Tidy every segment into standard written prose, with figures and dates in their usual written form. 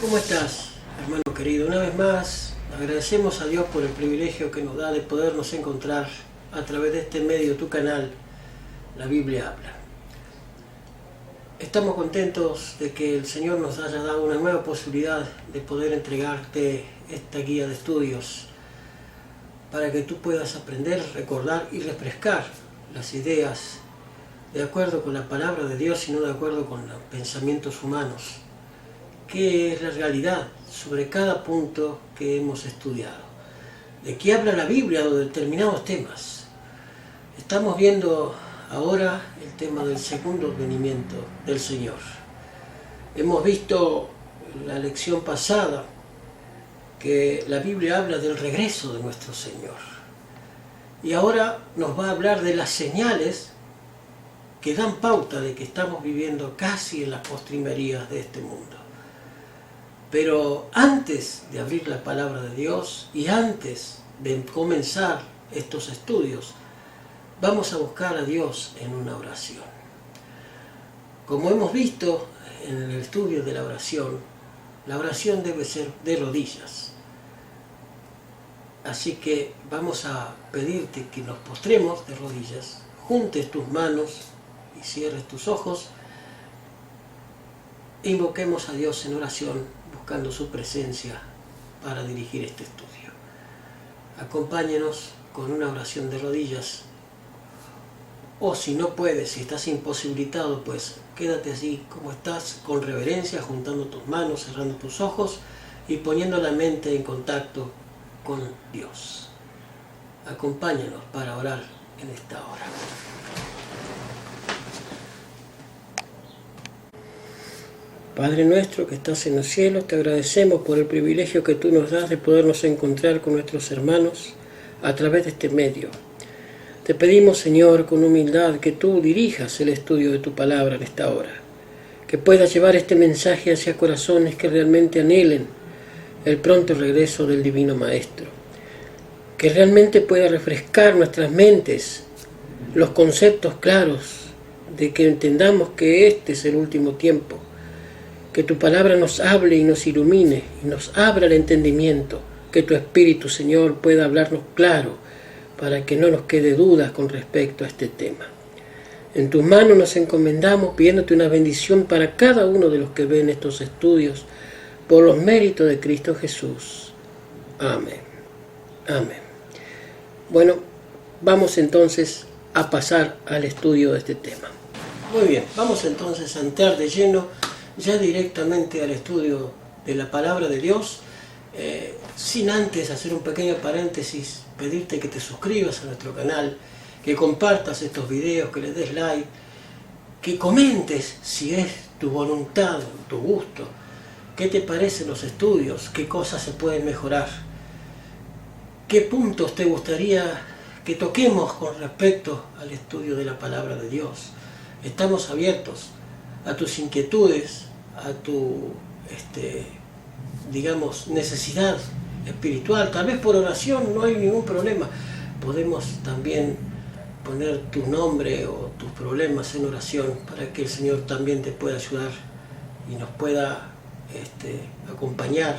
¿Cómo estás, hermano querido? Una vez más, agradecemos a Dios por el privilegio que nos da de podernos encontrar a través de este medio, tu canal, La Biblia Habla. Estamos contentos de que el Señor nos haya dado una nueva posibilidad de poder entregarte esta guía de estudios para que tú puedas aprender, recordar y refrescar las ideas de acuerdo con la palabra de Dios y no de acuerdo con los pensamientos humanos. ¿Qué es la realidad sobre cada punto que hemos estudiado? ¿De qué habla la Biblia de determinados temas? Estamos viendo ahora el tema del segundo venimiento del Señor. Hemos visto en la lección pasada que la Biblia habla del regreso de nuestro Señor. Y ahora nos va a hablar de las señales que dan pauta de que estamos viviendo casi en las postrimerías de este mundo. Pero antes de abrir la palabra de Dios y antes de comenzar estos estudios, vamos a buscar a Dios en una oración. Como hemos visto en el estudio de la oración debe ser de rodillas. Así que vamos a pedirte que nos postremos de rodillas, juntes tus manos y cierres tus ojos e invoquemos a Dios en oración, buscando su presencia para dirigir este estudio. Acompáñenos con una oración de rodillas, o si no puedes, si estás imposibilitado, pues quédate así como estás, con reverencia, juntando tus manos, cerrando tus ojos y poniendo la mente en contacto con Dios. Acompáñanos para orar en esta hora. Padre nuestro que estás en los cielos, te agradecemos por el privilegio que tú nos das de podernos encontrar con nuestros hermanos a través de este medio. Te pedimos, Señor, con humildad que tú dirijas el estudio de tu palabra en esta hora, que puedas llevar este mensaje hacia corazones que realmente anhelen el pronto regreso del Divino Maestro, que realmente pueda refrescar nuestras mentes los conceptos claros de que entendamos que este es el último tiempo. Que tu palabra nos hable y nos ilumine y nos abra el entendimiento, que tu Espíritu, Señor, pueda hablarnos claro para que no nos quede dudas con respecto a este tema. En tus manos nos encomendamos pidiéndote una bendición para cada uno de los que ven estos estudios por los méritos de Cristo Jesús. Amén. Amén. Bueno, vamos entonces a pasar al estudio de este tema. Muy bien, vamos entonces a entrar de lleno ya directamente al estudio de la palabra de Dios, sin antes hacer un pequeño paréntesis, pedirte que te suscribas a nuestro canal, que compartas estos videos, que le des like, que comentes si es tu voluntad, tu gusto, qué te parecen los estudios, qué cosas se pueden mejorar, qué puntos te gustaría que toquemos con respecto al estudio de la palabra de Dios. Estamos abiertos a tus inquietudes, a tu, necesidad espiritual. Tal vez por oración no hay ningún problema. Podemos también poner tu nombre o tus problemas en oración para que el Señor también te pueda ayudar y nos pueda acompañar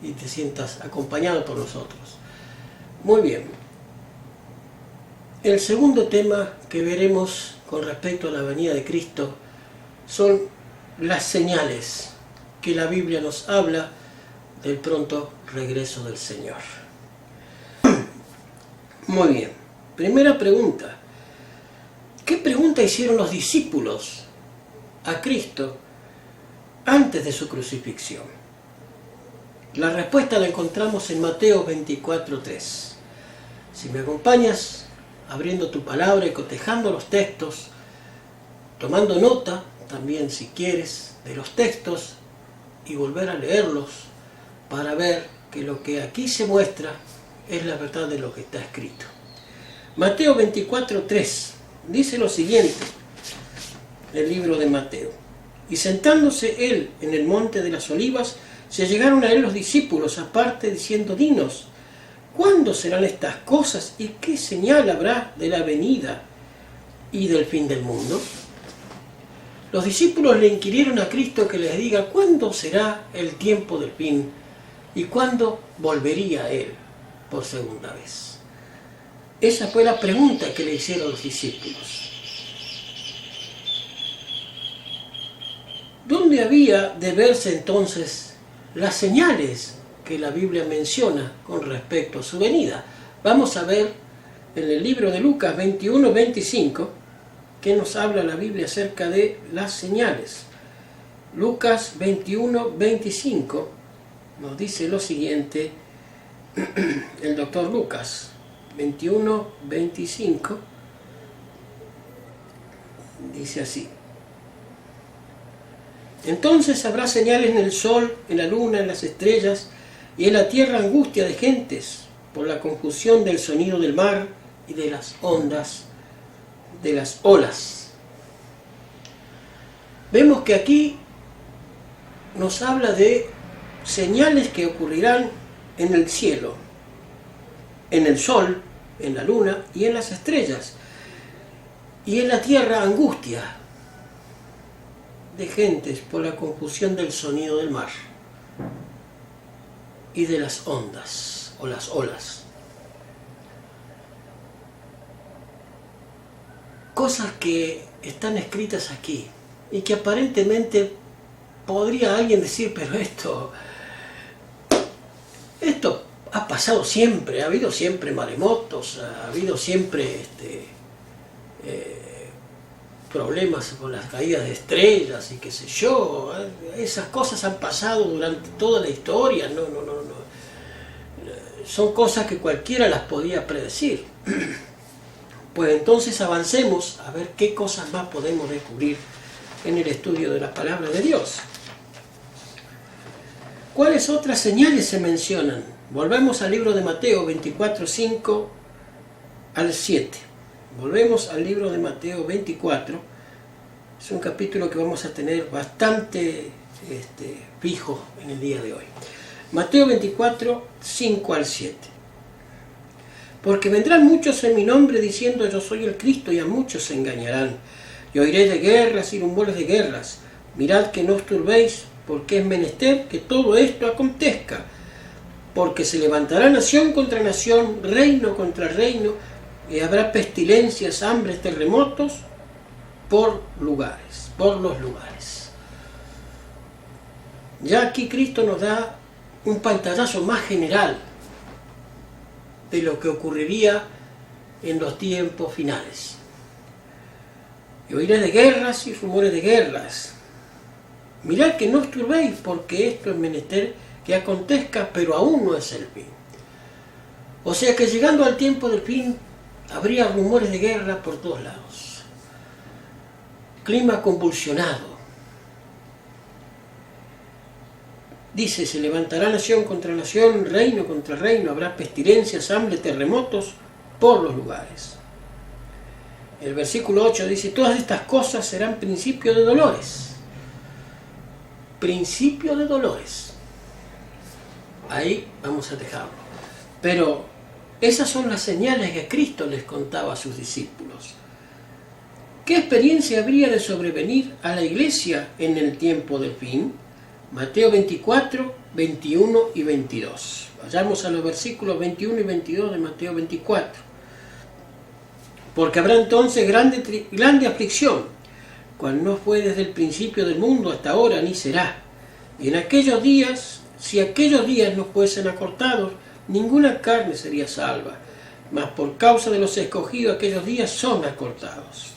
y te sientas acompañado por nosotros. Muy bien. El segundo tema que veremos con respecto a la venida de Cristo son las señales que la Biblia nos habla del pronto regreso del Señor. Muy bien, primera pregunta. ¿Qué pregunta hicieron los discípulos a Cristo antes de su crucifixión? La respuesta la encontramos en Mateo 24:3. Si me acompañas abriendo tu palabra y cotejando los textos, tomando nota también, si quieres, de los textos y volver a leerlos para ver que lo que aquí se muestra es la verdad de lo que está escrito. Mateo 24:3 dice lo siguiente, el libro de Mateo. Y sentándose él en el monte de las olivas, se llegaron a él los discípulos aparte diciendo, dinos, ¿cuándo serán estas cosas y qué señal habrá de la venida y del fin del mundo? Los discípulos le inquirieron a Cristo que les diga cuándo será el tiempo del fin y cuándo volvería Él por segunda vez. Esa fue la pregunta que le hicieron los discípulos. ¿Dónde había de verse entonces las señales que la Biblia menciona con respecto a su venida? Vamos a ver en el libro de Lucas 21-25 que nos habla la Biblia acerca de las señales. Lucas 21-25 nos dice lo siguiente, el doctor Lucas 21-25 dice así: entonces habrá señales en el sol, en la luna, en las estrellas, y en la tierra angustia de gentes, por la confusión del sonido del mar y de las ondas, de las olas. Vemos que aquí nos habla de señales que ocurrirán en el cielo, en el sol, en la luna y en las estrellas, y en la tierra angustia de gentes por la confusión del sonido del mar y de las ondas o las olas. Cosas que están escritas aquí y que aparentemente podría alguien decir, pero esto ha pasado siempre, ha habido siempre maremotos, ha habido siempre problemas con las caídas de estrellas y qué sé yo, esas cosas han pasado durante toda la historia, no, son cosas que cualquiera las podía predecir. Pues entonces avancemos a ver qué cosas más podemos descubrir en el estudio de la palabra de Dios. ¿Cuáles otras señales se mencionan? Volvemos al libro de Mateo 24, 5 al 7. Volvemos al libro de Mateo 24. Es un capítulo que vamos a tener bastante fijo en el día de hoy. Mateo 24, 5 al 7. Porque vendrán muchos en mi nombre diciendo yo soy el Cristo, y a muchos se engañarán. Y oiréis de guerras y rumores de guerras. Mirad que no os turbéis, porque es menester que todo esto acontezca. Porque se levantará nación contra nación, reino contra reino, y habrá pestilencias, hambres, terremotos, por los lugares. Ya aquí Cristo nos da un pantallazo más general de lo que ocurriría en los tiempos finales. Y oiré de guerras y rumores de guerras. Mirad que no os turbéis, porque esto es menester que acontezca, pero aún no es el fin. O sea que llegando al tiempo del fin, habría rumores de guerra por todos lados. Clima convulsionado. Dice, se levantará nación contra nación, reino contra reino, habrá pestilencias, hambre, terremotos por los lugares. El versículo 8 dice, todas estas cosas serán principio de dolores. Principio de dolores. Ahí vamos a dejarlo. Pero esas son las señales que Cristo les contaba a sus discípulos. ¿Qué experiencia habría de sobrevenir a la iglesia en el tiempo del fin? Mateo 24, 21 y 22. Vayamos a los versículos 21 y 22 de Mateo 24. Porque habrá entonces grande aflicción, cual no fue desde el principio del mundo hasta ahora, ni será. Y en aquellos días, si aquellos días no fuesen acortados, ninguna carne sería salva. Mas por causa de los escogidos, aquellos días son acortados.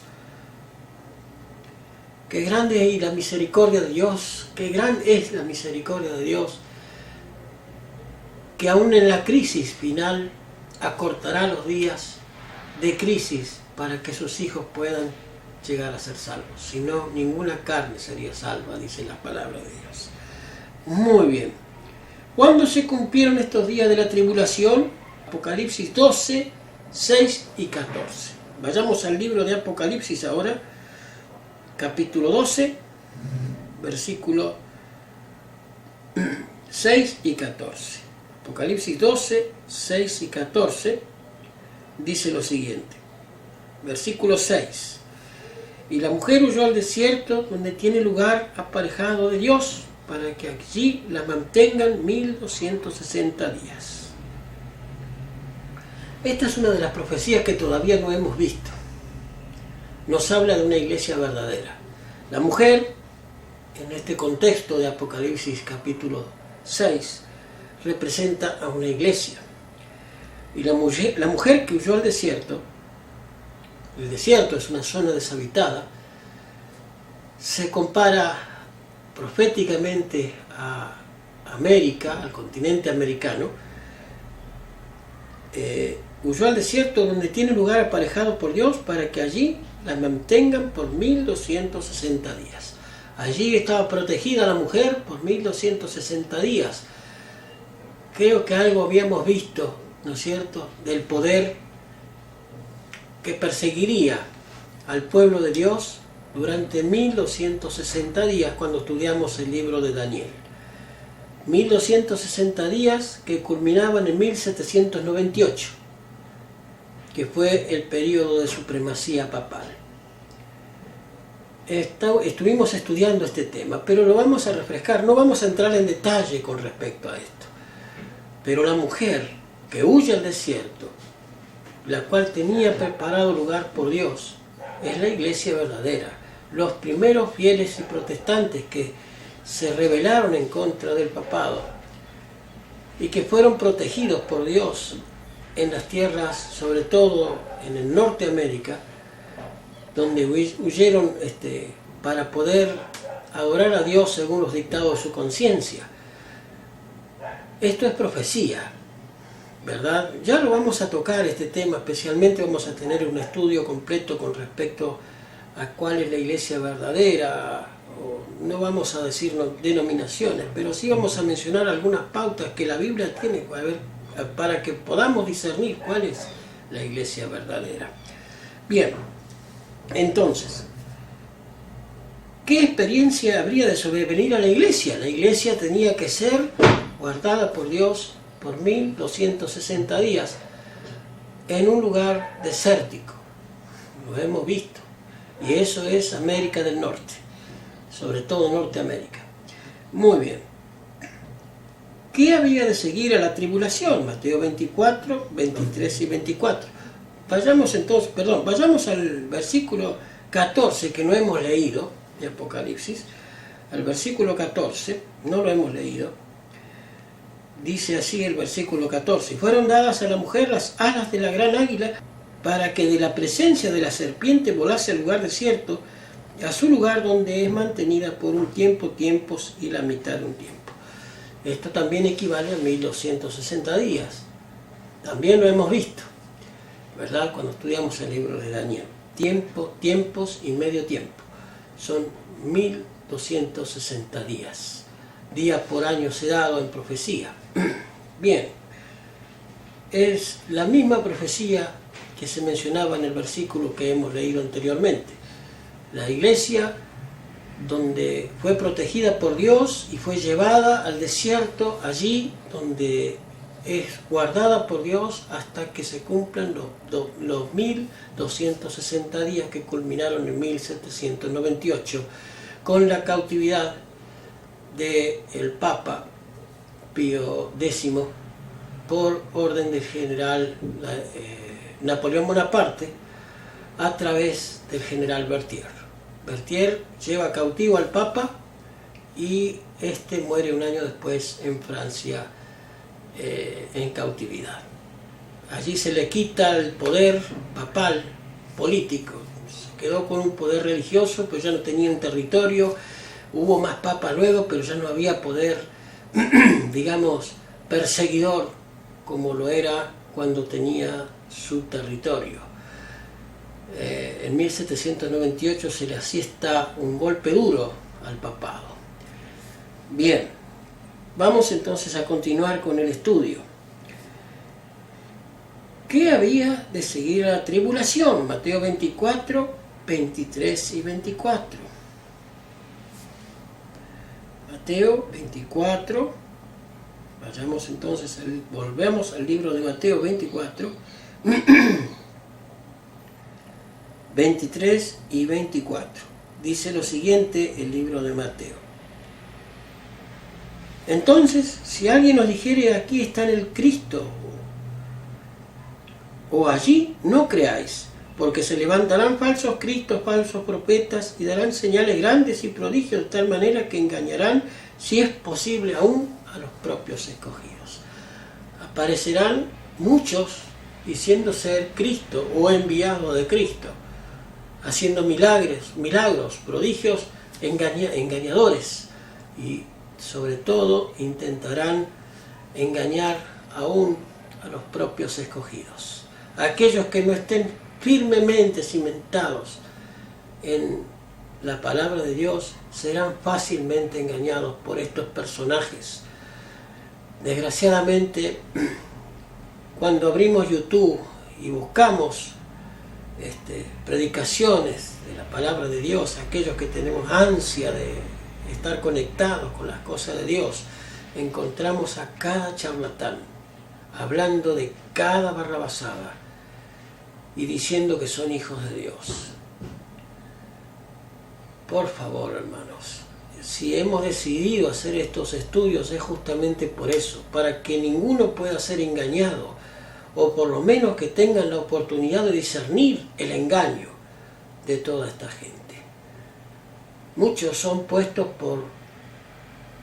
Qué grande es la misericordia de Dios, qué grande es la misericordia de Dios, que aún en la crisis final acortará los días de crisis para que sus hijos puedan llegar a ser salvos. Si no, ninguna carne sería salva, dice la palabra de Dios. Muy bien. ¿Cuándo se cumplieron estos días de la tribulación? Apocalipsis 12, 6 y 14. Vayamos al libro de Apocalipsis ahora, capítulo 12, versículo 6 y 14. Apocalipsis 12, 6 y 14 dice lo siguiente. Versículo 6. Y la mujer huyó al desierto, donde tiene lugar aparejado de Dios, para que allí la mantengan 1260 días. Esta es una de las profecías que todavía no hemos visto. Nos habla de una iglesia verdadera. La mujer, en este contexto de Apocalipsis capítulo 6, representa a una iglesia. Y la mujer que huyó al desierto, el desierto es una zona deshabitada, se compara proféticamente a América, al continente americano. Huyó al desierto donde tiene lugar aparejado por Dios para que allí la mantengan por 1260 días. Allí estaba protegida la mujer por 1260 días. Creo que algo habíamos visto, ¿no es cierto?, del poder que perseguiría al pueblo de Dios durante 1260 días cuando estudiamos el libro de Daniel. 1260 días que culminaban en 1798, que fue el periodo de supremacía papal. Estuvimos estudiando este tema, pero lo vamos a refrescar, no vamos a entrar en detalle con respecto a esto. Pero la mujer que huye al desierto, la cual tenía preparado lugar por Dios, es la iglesia verdadera. Los primeros fieles y protestantes que se rebelaron en contra del papado y que fueron protegidos por Dios en las tierras, sobre todo en el Norteamérica, donde huyeron para poder adorar a Dios según los dictados de su conciencia. Esto es profecía, ¿verdad? Ya lo vamos a tocar este tema, especialmente vamos a tener un estudio completo con respecto a cuál es la iglesia verdadera. No vamos a decir denominaciones, pero sí vamos a mencionar algunas pautas que la Biblia tiene para que podamos discernir cuál es la iglesia verdadera. Bien, entonces, ¿qué experiencia habría de sobrevenir a la iglesia? La iglesia tenía que ser guardada por Dios por 1260 días en un lugar desértico. Lo hemos visto. Y eso es América del Norte, sobre todo Norteamérica. Muy bien. ¿Qué había de seguir a la tribulación? Mateo 24, 23 y 24. Vayamos al versículo 14 que no hemos leído, de Apocalipsis. Al versículo 14, no lo hemos leído. Dice así el versículo 14. Fueron dadas a la mujer las alas de la gran águila para que de la presencia de la serpiente volase al lugar desierto, a su lugar donde es mantenida por un tiempo, tiempos y la mitad de un tiempo. Esto también equivale a 1260 días. También lo hemos visto, ¿verdad?, cuando estudiamos el libro de Daniel. Tiempo, tiempos y medio tiempo. Son 1260 días. Día por año se ha dado en profecía. Bien, es la misma profecía que se mencionaba en el versículo que hemos leído anteriormente. La iglesia donde fue protegida por Dios y fue llevada al desierto, allí donde es guardada por Dios hasta que se cumplan los 1260 días que culminaron en 1798 con la cautividad del Papa Pío X por orden del general Napoleón Bonaparte a través del general Berthier. Berthier lleva cautivo al Papa y este muere un año después en Francia en cautividad. Allí se le quita el poder papal político, se quedó con un poder religioso, pero ya no tenía un territorio. Hubo más papas luego, pero ya no había poder, digamos, perseguidor como lo era cuando tenía su territorio. En 1798 se le asiesta un golpe duro al papado. Bien, vamos entonces a continuar con el estudio. ¿Qué había de seguir a la tribulación? Mateo 24, 23 y 24. Mateo 24, vayamos entonces, volvemos al libro de Mateo 24. 23 y 24. Dice lo siguiente el libro de Mateo. Entonces, si alguien os dijere aquí está el Cristo, o allí, no creáis, porque se levantarán falsos cristos, falsos profetas, y darán señales grandes y prodigios de tal manera que engañarán, si es posible, aún a los propios escogidos. Aparecerán muchos diciendo ser Cristo o enviado de Cristo, haciendo milagros, prodigios, engañadores, y sobre todo intentarán engañar aún a los propios escogidos. Aquellos que no estén firmemente cimentados en la palabra de Dios serán fácilmente engañados por estos personajes. Desgraciadamente, cuando abrimos YouTube y buscamos predicaciones de la palabra de Dios, aquellos que tenemos ansia de estar conectados con las cosas de Dios, encontramos a cada charlatán hablando de cada barrabasada y diciendo que son hijos de Dios. Por favor, hermanos, si hemos decidido hacer estos estudios es justamente por eso, para que ninguno pueda ser engañado, o por lo menos que tengan la oportunidad de discernir el engaño de toda esta gente. Muchos son puestos por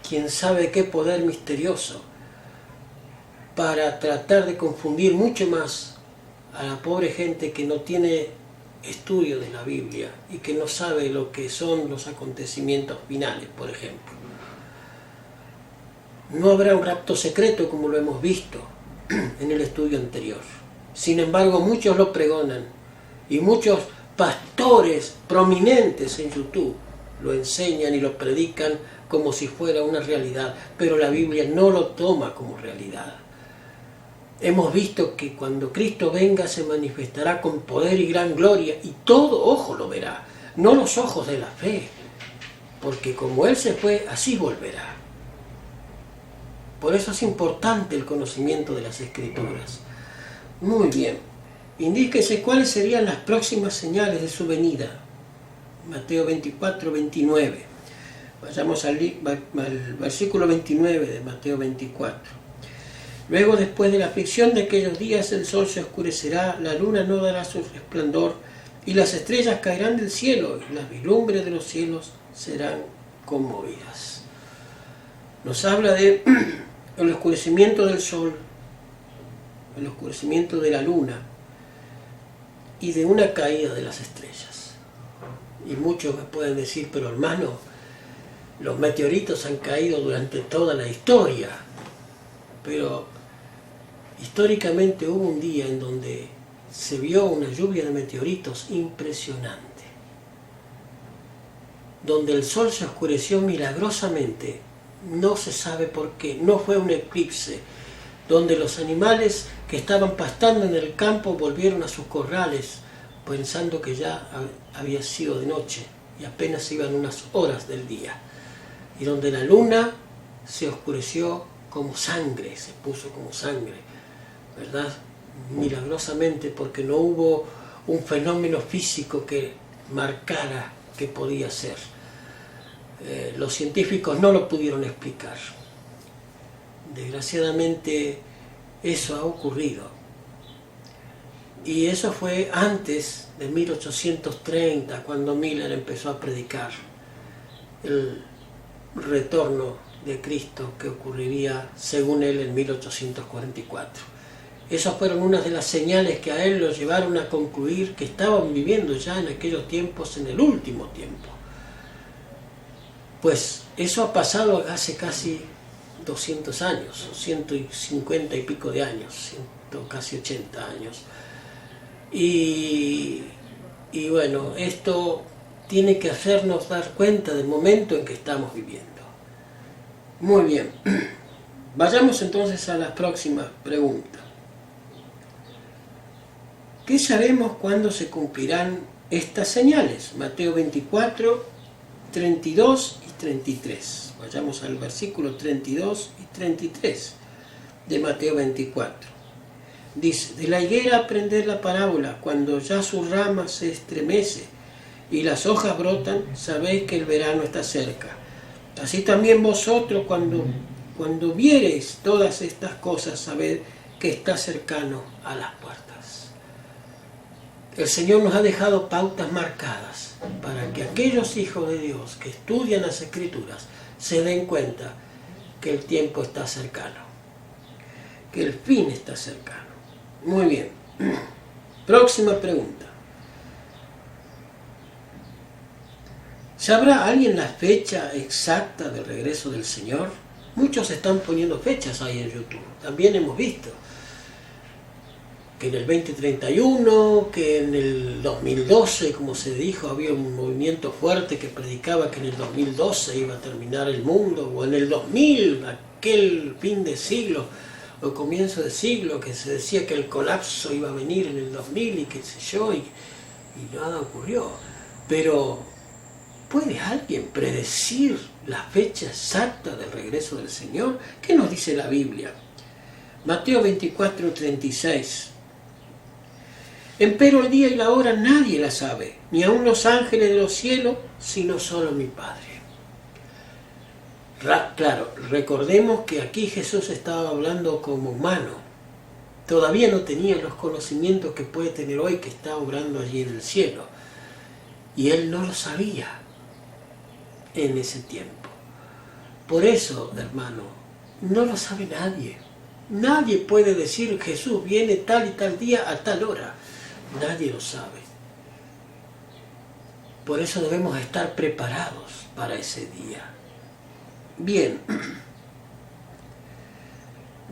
quién sabe qué poder misterioso para tratar de confundir mucho más a la pobre gente que no tiene estudio de la Biblia y que no sabe lo que son los acontecimientos finales, por ejemplo. No habrá un rapto secreto como lo hemos visto en el estudio anterior. Sin embargo, muchos lo pregonan y muchos pastores prominentes en YouTube lo enseñan y lo predican como si fuera una realidad, pero la Biblia no lo toma como realidad. Hemos visto que cuando Cristo venga se manifestará con poder y gran gloria y todo ojo lo verá, no los ojos de la fe, porque como Él se fue, así volverá. Por eso es importante el conocimiento de las Escrituras. Muy bien, indíquese cuáles serían las próximas señales de su venida. Mateo 24, 29. Vayamos al versículo 29 de Mateo 24. Luego, después de la aflicción de aquellos días, el sol se oscurecerá, la luna no dará su resplandor, y las estrellas caerán del cielo, y las vislumbres de los cielos serán conmovidas. Nos habla de el oscurecimiento del sol, el oscurecimiento de la luna, y de una caída de las estrellas. Y muchos me pueden decir, pero hermano, los meteoritos han caído durante toda la historia, pero históricamente hubo un día en donde se vio una lluvia de meteoritos impresionante, donde el sol se oscureció milagrosamente, no se sabe por qué, no fue un eclipse, donde los animales que estaban pastando en el campo volvieron a sus corrales pensando que ya había sido de noche y apenas iban unas horas del día, y donde la luna se oscureció como sangre, se puso como sangre, ¿verdad? Milagrosamente, porque no hubo un fenómeno físico que marcara que podía ser. Los científicos no lo pudieron explicar. Desgraciadamente eso ha ocurrido. Y eso fue antes de 1830, cuando Miller empezó a predicar el retorno de Cristo que ocurriría, según él, en 1844. Esas fueron unas de las señales que a él lo llevaron a concluir que estaban viviendo ya en aquellos tiempos, en el último tiempo. Pues eso ha pasado hace casi 200 años, 150 y pico de años, casi 80 años. Y bueno, esto tiene que hacernos dar cuenta del momento en que estamos viviendo. Muy bien, vayamos entonces a la próxima pregunta. ¿Qué sabemos cuándo se cumplirán estas señales? Mateo 24, 32 y 33. Vayamos al versículo 32 y 33 de Mateo 24. Dice, de la higuera aprended la parábola, cuando ya su rama se estremece y las hojas brotan, sabéis que el verano está cerca. Así también vosotros, cuando viereis todas estas cosas, sabed que está cercano a las puertas. El Señor nos ha dejado pautas marcadas para que aquellos hijos de Dios que estudian las Escrituras se den cuenta que el tiempo está cercano, que el fin está cercano. Muy bien. Próxima pregunta. ¿Sabrá alguien la fecha exacta del regreso del Señor? Muchos están poniendo fechas ahí en YouTube. También hemos visto que en el 2031, que en el 2012, como se dijo, había un movimiento fuerte que predicaba que en el 2012 iba a terminar el mundo, o en el 2000, aquel fin de siglo, o comienzo de siglo, que se decía que el colapso iba a venir en el 2000 y qué sé yo, y nada ocurrió. Pero, ¿puede alguien predecir la fecha exacta del regreso del Señor? ¿Qué nos dice la Biblia? Mateo 24:36. Empero el día y la hora nadie la sabe, ni aun los ángeles de los cielos, sino solo mi Padre. Claro, recordemos que aquí Jesús estaba hablando como humano. Todavía no tenía los conocimientos que puede tener hoy, que está obrando allí en el cielo. Y él no lo sabía en ese tiempo. Por eso, hermano, no lo sabe nadie. Nadie puede decir Jesús viene tal y tal día a tal hora. Nadie lo sabe. Por eso debemos estar preparados para ese día. Bien,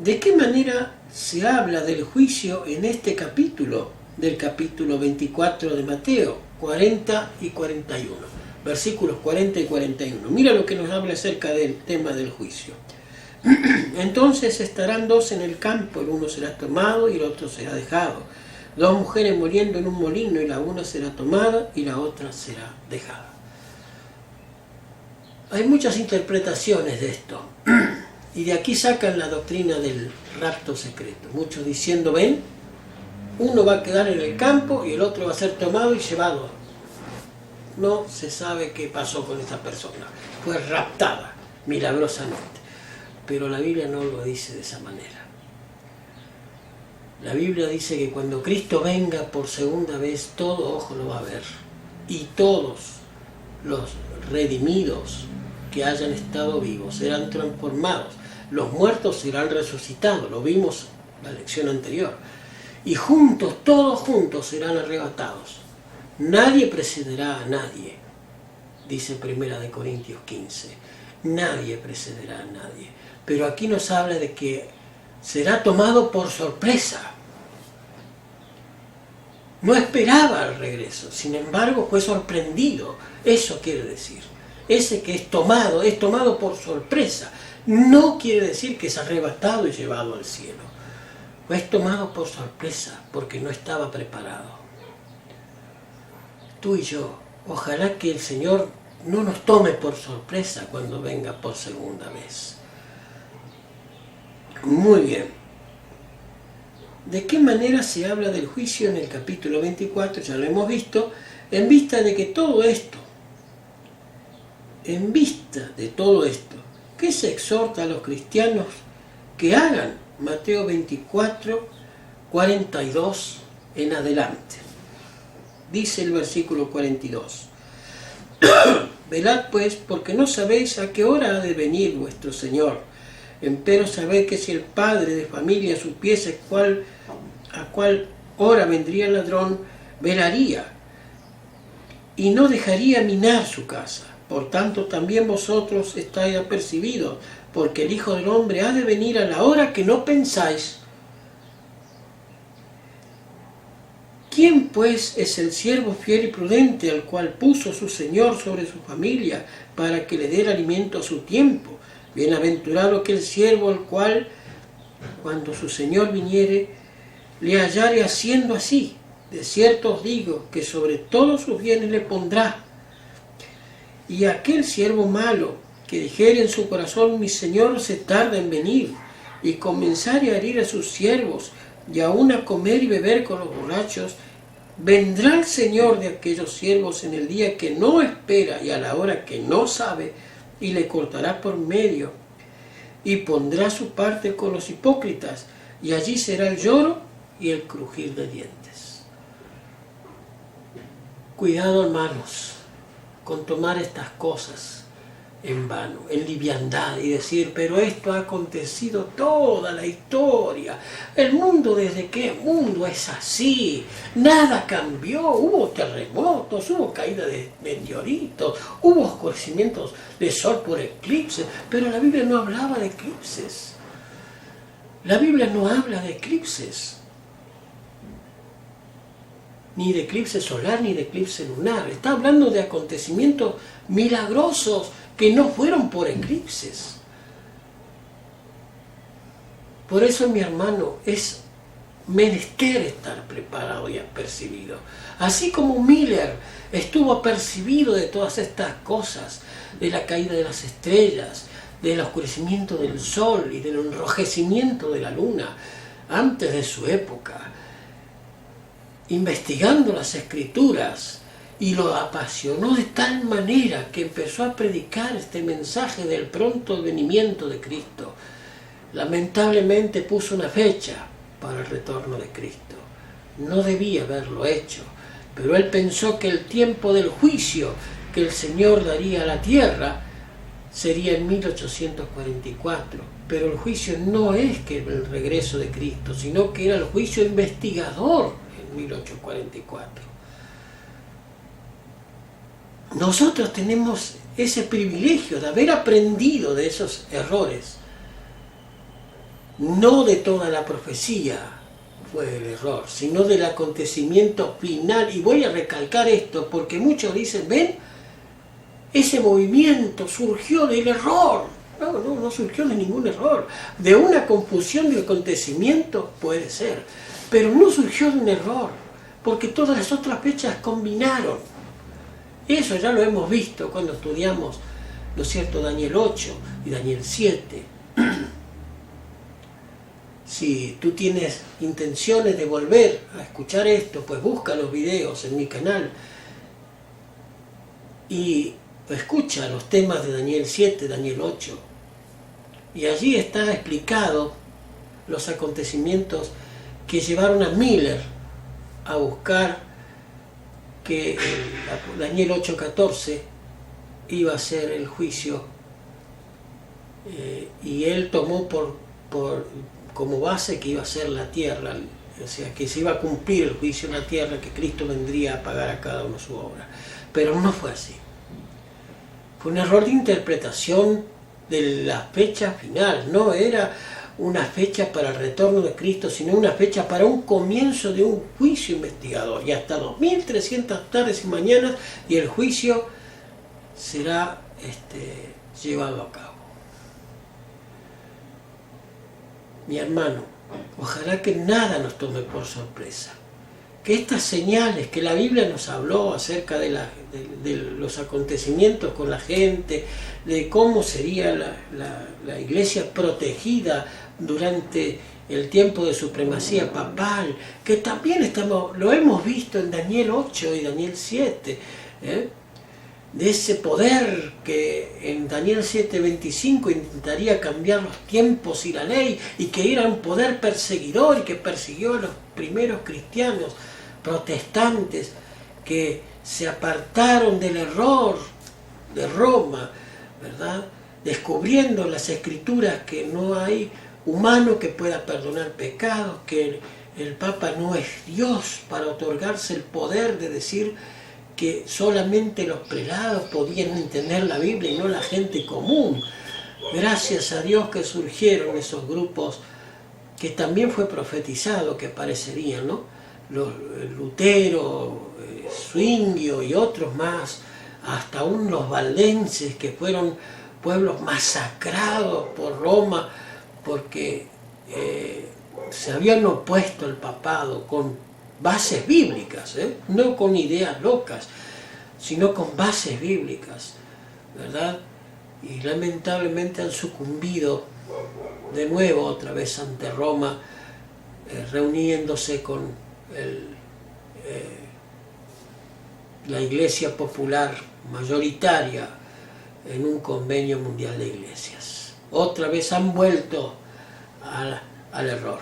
¿de qué manera se habla del juicio en este capítulo, del capítulo 24 de Mateo, 40 y 41? Versículos 40 y 41. Mira lo que nos habla acerca del tema del juicio. Entonces estarán dos en el campo, el uno será tomado y el otro será dejado. Dos mujeres moliendo en un molino, y la una será tomada y la otra será dejada. Hay muchas interpretaciones de esto, y de aquí sacan la doctrina del rapto secreto. Muchos diciendo, ven, uno va a quedar en el campo y el otro va a ser tomado y llevado. No se sabe qué pasó con esa persona. Fue raptada milagrosamente. Pero la Biblia no lo dice de esa manera. La Biblia dice que cuando Cristo venga por segunda vez, todo ojo lo va a ver. Y todos los redimidos que hayan estado vivos serán transformados. Los muertos serán resucitados. Lo vimos en la lección anterior. Y juntos, todos juntos serán arrebatados. Nadie precederá a nadie, dice 1 Corintios 15. Nadie precederá a nadie. Pero aquí nos habla de que será tomado por sorpresa. No esperaba el regreso, sin embargo fue sorprendido. Eso quiere decir. Ese que es tomado por sorpresa. No quiere decir que es arrebatado y llevado al cielo. Es tomado por sorpresa porque no estaba preparado. Tú y yo, ojalá que el Señor no nos tome por sorpresa cuando venga por segunda vez. Muy bien. ¿De qué manera se habla del juicio en el capítulo 24? Ya lo hemos visto, en vista de todo esto, ¿qué se exhorta a los cristianos que hagan? Mateo 24, 42 en adelante. Dice el versículo 42. Velad pues, porque no sabéis a qué hora ha de venir vuestro Señor. Empero sabed que si el padre de familia supiese a cuál hora vendría el ladrón, velaría y no dejaría minar su casa. Por tanto, también vosotros estáis apercibidos, porque el Hijo del Hombre ha de venir a la hora que no pensáis. ¿Quién pues es el siervo fiel y prudente al cual puso su Señor sobre su familia para que le dé alimento a su tiempo? Bienaventurado aquel siervo al cual, cuando su Señor viniere, le hallare haciendo así. De cierto os digo que sobre todos sus bienes le pondrá. Y aquel siervo malo que dijere en su corazón, mi Señor se tarda en venir, y comenzare a herir a sus siervos, y aún a comer y beber con los borrachos, vendrá el Señor de aquellos siervos en el día que no espera y a la hora que no sabe, y le cortará por medio, y pondrá su parte con los hipócritas, y allí será el lloro y el crujir de dientes. Cuidado, hermanos, con tomar estas cosas en vano, en liviandad, y decir, pero esto ha acontecido toda la historia. El mundo, ¿desde qué mundo es así? Nada cambió, hubo terremotos, hubo caída de meteoritos, hubo oscurecimientos de sol por eclipses, pero la Biblia no hablaba de eclipses. La Biblia no habla de eclipses, ni de eclipse solar, ni de eclipse lunar. Está hablando de acontecimientos milagrosos que no fueron por eclipses. Por eso, mi hermano, es menester estar preparado y apercibido. Así como Miller estuvo apercibido de todas estas cosas, de la caída de las estrellas, del oscurecimiento del sol y del enrojecimiento de la luna, antes de su época, investigando las Escrituras, y lo apasionó de tal manera que empezó a predicar este mensaje del pronto venimiento de Cristo. Lamentablemente puso una fecha para el retorno de Cristo. No debía haberlo hecho, pero él pensó que el tiempo del juicio que el Señor daría a la tierra sería en 1844. Pero el juicio no es que el regreso de Cristo, sino que era el juicio investigador en 1844. Nosotros tenemos ese privilegio de haber aprendido de esos errores. No de toda la profecía fue el error, sino del acontecimiento final. Y voy a recalcar esto porque muchos dicen, ven, ese movimiento surgió del error. No surgió de ningún error. De una confusión de acontecimiento puede ser, pero no surgió de un error, porque todas las otras fechas combinaron. Eso ya lo hemos visto cuando estudiamos, ¿no es cierto?, Daniel 8 y Daniel 7. Si tú tienes intenciones de volver a escuchar esto, pues busca los videos en mi canal y escucha los temas de Daniel 7, Daniel 8. Y allí está explicado los acontecimientos que llevaron a Miller a buscar que Daniel 8:14 iba a ser el juicio, y él tomó como base que iba a ser la tierra, o sea, que se iba a cumplir el juicio en la tierra, que Cristo vendría a pagar a cada uno su obra. Pero no fue así. Fue un error de interpretación de la fecha final. No era una fecha para el retorno de Cristo, sino una fecha para un comienzo de un juicio investigador. Y hasta 2300 tardes y mañanas, y el juicio será llevado a cabo. Mi hermano, ojalá que nada nos tome por sorpresa. Que estas señales que la Biblia nos habló acerca de los acontecimientos con la gente, de cómo sería la iglesia protegida durante el tiempo de supremacía papal, que también lo hemos visto en Daniel 8 y Daniel 7, de ese poder que en Daniel 7:25 intentaría cambiar los tiempos y la ley, y que era un poder perseguidor y que persiguió a los primeros cristianos protestantes que se apartaron del error de Roma, ¿verdad?, descubriendo en las Escrituras que no hay humano que pueda perdonar pecados, que el Papa no es Dios para otorgarse el poder de decir que solamente los prelados podían entender la Biblia y no la gente común. Gracias a Dios que surgieron esos grupos que también fue profetizado que aparecerían, ¿no? Lutero, Zwinglio y otros más, hasta aún los valdenses, que fueron pueblos masacrados por Roma porque se habían opuesto al papado con bases bíblicas, no con ideas locas, sino con bases bíblicas, ¿verdad? Y lamentablemente han sucumbido de nuevo otra vez ante Roma, reuniéndose con la Iglesia popular mayoritaria en un convenio mundial de iglesias. Otra vez han vuelto al error,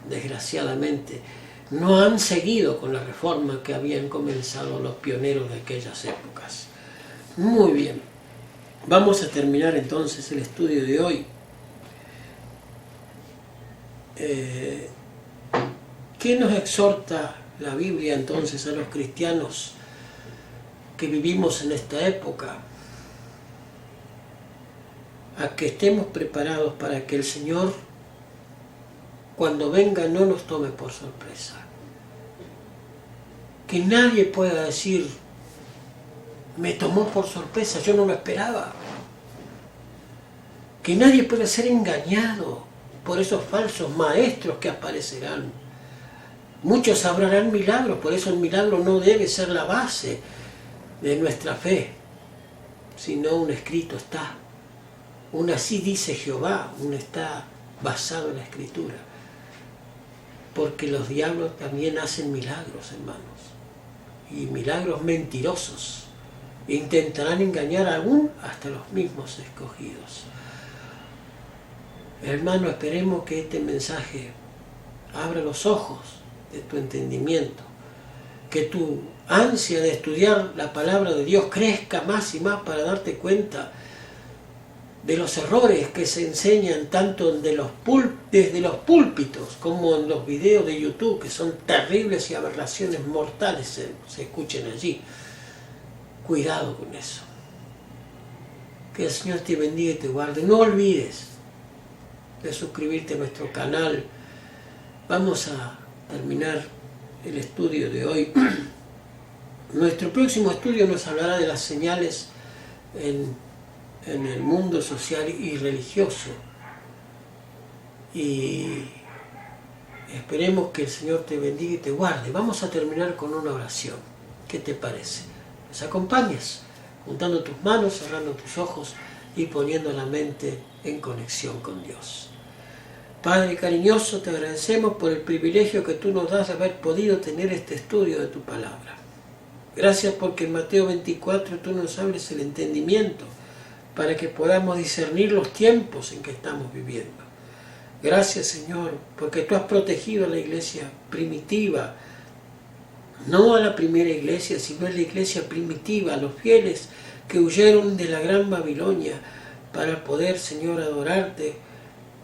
desgraciadamente. No han seguido con la reforma que habían comenzado los pioneros de aquellas épocas. Muy bien, vamos a terminar entonces el estudio de hoy. ¿Qué nos exhorta la Biblia entonces a los cristianos que vivimos en esta época? A que estemos preparados para que el Señor, cuando venga, no nos tome por sorpresa. Que nadie pueda decir, me tomó por sorpresa, yo no lo esperaba. Que nadie pueda ser engañado por esos falsos maestros que aparecerán. Muchos hablarán milagros, por eso el milagro no debe ser la base de nuestra fe, sino un escrito está. Un así dice Jehová, un está basado en la Escritura. Porque los diablos también hacen milagros, hermanos, y milagros mentirosos. Intentarán engañar aún hasta los mismos escogidos. Hermano, esperemos que este mensaje abra los ojos de tu entendimiento, que tu ansia de estudiar la palabra de Dios crezca más y más para darte cuenta de los errores que se enseñan tanto desde los púlpitos como en los videos de YouTube, que son terribles y aberraciones mortales se escuchen allí. Cuidado con eso. Que el Señor te bendiga y te guarde. No olvides de suscribirte a nuestro canal. Vamos a terminar el estudio de hoy. Nuestro próximo estudio nos hablará de las señales en el mundo social y religioso. Y esperemos que el Señor te bendiga y te guarde. Vamos a terminar con una oración. ¿Qué te parece? ¿Nos acompañas? Juntando tus manos, cerrando tus ojos y poniendo la mente en conexión con Dios. Padre cariñoso, te agradecemos por el privilegio que tú nos das de haber podido tener este estudio de tu palabra. Gracias porque en Mateo 24 tú nos hables el entendimiento para que podamos discernir los tiempos en que estamos viviendo. Gracias, Señor, porque tú has protegido a la iglesia primitiva, no a la primera iglesia, sino a la iglesia primitiva, a los fieles que huyeron de la gran Babilonia para poder, Señor, adorarte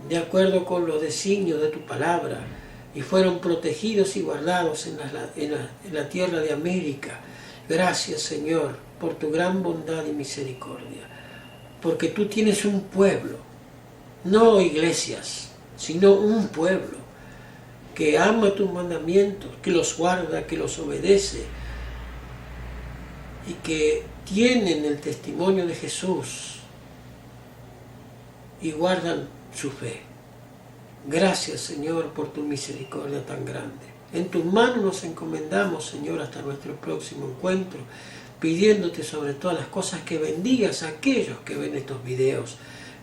de acuerdo con los designios de tu palabra, y fueron protegidos y guardados en la tierra de América. Gracias, Señor, por tu gran bondad y misericordia, porque tú tienes un pueblo, no iglesias, sino un pueblo que ama tus mandamientos, que los guarda, que los obedece y que tienen el testimonio de Jesús y guardan su fe. Gracias, Señor, por tu misericordia tan grande. En tus manos nos encomendamos, Señor, hasta nuestro próximo encuentro, pidiéndote sobre todas las cosas que bendigas a aquellos que ven estos videos,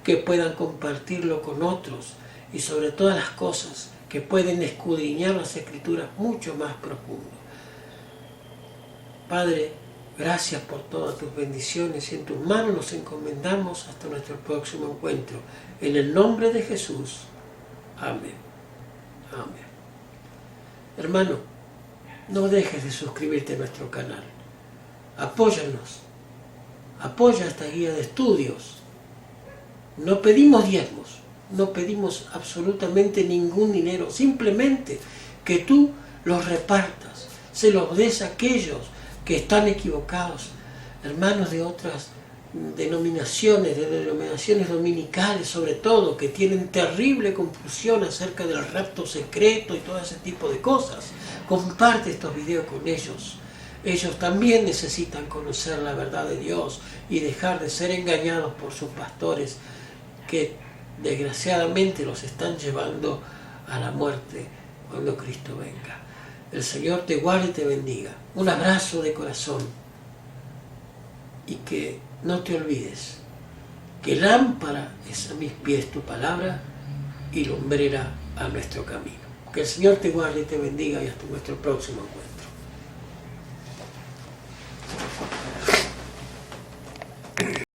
que puedan compartirlo con otros, y sobre todas las cosas que pueden escudriñar las Escrituras mucho más profundo. Padre, gracias por todas tus bendiciones, y en tus manos nos encomendamos hasta nuestro próximo encuentro. En el nombre de Jesús. Amén. Amén. Hermano, no dejes de suscribirte a nuestro canal. Apóyanos. Apoya esta guía de estudios. No pedimos diezmos, no pedimos absolutamente ningún dinero, simplemente que tú los repartas, se los des a aquellos que están equivocados, hermanos de otras denominaciones dominicales sobre todo, que tienen terrible confusión acerca del rapto secreto y todo ese tipo de cosas. Comparte estos videos con ellos. Ellos también necesitan conocer la verdad de Dios y dejar de ser engañados por sus pastores que desgraciadamente los están llevando a la muerte cuando Cristo venga. El Señor te guarde y te bendiga. Un abrazo de corazón. Y que no te olvides que lámpara es a mis pies tu palabra y lumbrera a nuestro camino. Que el Señor te guarde y te bendiga y hasta nuestro próximo encuentro.